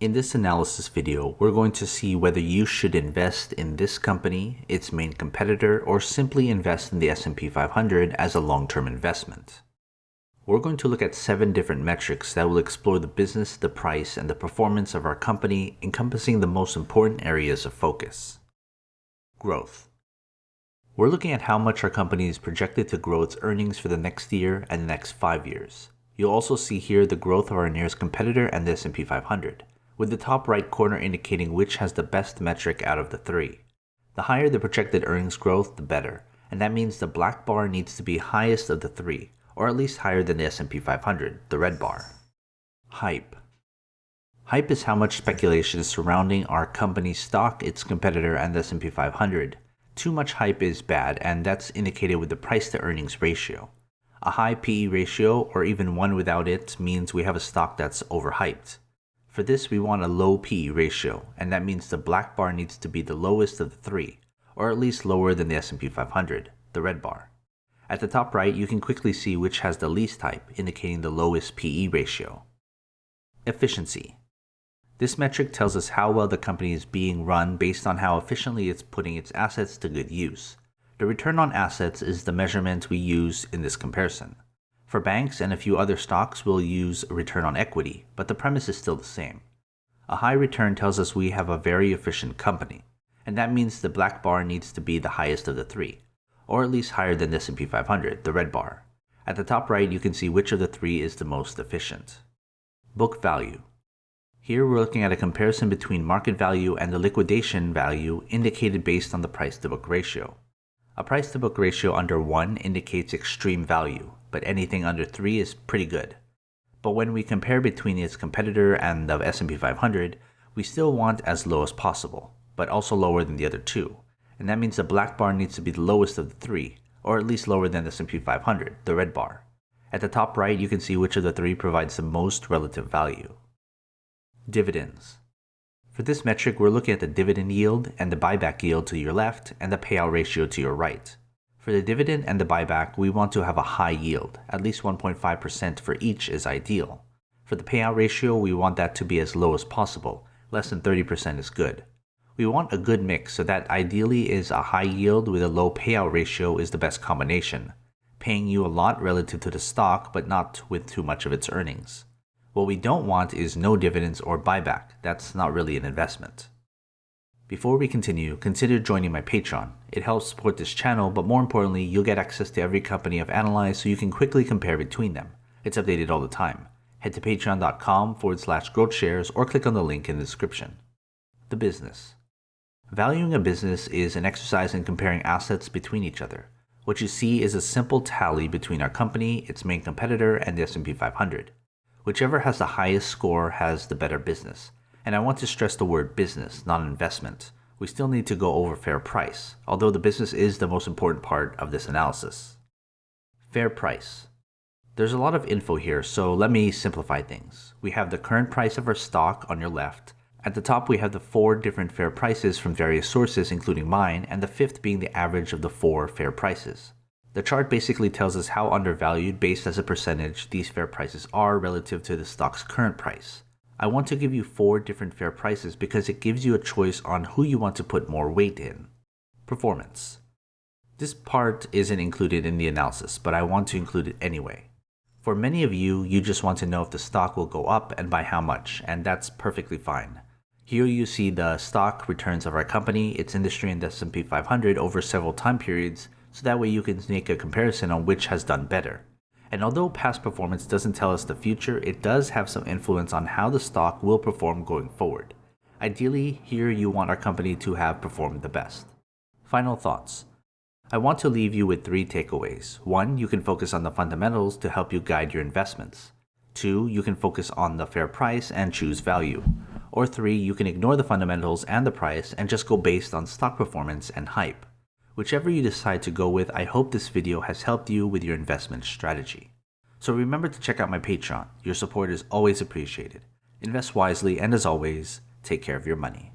In this analysis video, we're going to see whether you should invest in this company, its main competitor, or simply invest in the S&P 500 as a long-term investment. We're going to look at 7 different metrics that will explore the business, the price, and the performance of our company, encompassing the most important areas of focus. Growth. We're looking at how much our company is projected to grow its earnings for the next year and the next 5 years. You'll also see here the growth of our nearest competitor and the S&P 500. With the top right corner indicating which has the best metric out of the 3. The higher the projected earnings growth, the better, and that means the black bar needs to be highest of the 3, or at least higher than the S&P 500, the red bar. Hype. Hype is how much speculation is surrounding our company's stock, its competitor, and the S&P 500. Too much hype is bad, and that's indicated with the price-to-earnings ratio. A high PE ratio, or even one without it, means we have a stock that's overhyped. For this, we want a low PE ratio, and that means the black bar needs to be the lowest of the 3, or at least lower than the S&P 500, the red bar. At the top right, you can quickly see which has the least hype, indicating the lowest PE ratio. Efficiency. This metric tells us how well the company is being run based on how efficiently it's putting its assets to good use. The return on assets is the measurement we use in this comparison. For banks and a few other stocks, we'll use return on equity, but the premise is still the same. A high return tells us we have a very efficient company, and that means the black bar needs to be the highest of the 3, or at least higher than the S&P 500, the red bar. At the top right, you can see which of the 3 is the most efficient. Book value. Here we're looking at a comparison between market value and the liquidation value indicated based on the price-to-book ratio. A price-to-book ratio under 1 indicates extreme value, but anything under 3 is pretty good. But when we compare between its competitor and the S&P 500, we still want as low as possible, but also lower than the other 2, and that means the black bar needs to be the lowest of the 3, or at least lower than the S&P 500, the red bar. At the top right, you can see which of the 3 provides the most relative value. Dividends. For this metric, we're looking at the dividend yield and the buyback yield to your left and the payout ratio to your right. For the dividend and the buyback, we want to have a high yield, at least 1.5% for each is ideal. For the payout ratio, we want that to be as low as possible, less than 30% is good. We want a good mix so that ideally is a high yield with a low payout ratio is the best combination, paying you a lot relative to the stock but not with too much of its earnings. What we don't want is no dividends or buyback. That's not really an investment. Before we continue, consider joining my Patreon. It helps support this channel, but more importantly, you'll get access to every company I've analyzed so you can quickly compare between them. It's updated all the time. Head to patreon.com/GrowthShares or click on the link in the description. The business. Valuing a business is an exercise in comparing assets between each other. What you see is a simple tally between our company, its main competitor, and the S&P 500. Whichever has the highest score has the better business. And I want to stress the word business, not investment. We still need to go over fair price, although the business is the most important part of this analysis. Fair price. There's a lot of info here, so let me simplify things. We have the current price of our stock on your left. At the top, we have the 4 different fair prices from various sources, including mine, and the 5th being the average of the 4 fair prices. The chart basically tells us how undervalued based as a percentage these fair prices are relative to the stock's current price. I want to give you 4 different fair prices because it gives you a choice on who you want to put more weight in. Performance. This part isn't included in the analysis, but I want to include it anyway. For many of you, you just want to know if the stock will go up and by how much, and that's perfectly fine. Here you see the stock returns of our company, its industry, and the S&P 500 over several time periods, so that way you can make a comparison on which has done better. And although past performance doesn't tell us the future, it does have some influence on how the stock will perform going forward. Ideally, here you want our company to have performed the best. Final thoughts. I want to leave you with 3 takeaways. 1, you can focus on the fundamentals to help you guide your investments. 2, you can focus on the fair price and choose value. Or 3, you can ignore the fundamentals and the price and just go based on stock performance and hype. Whichever you decide to go with, I hope this video has helped you with your investment strategy. So remember to check out my Patreon. Your support is always appreciated. Invest wisely, and as always, take care of your money.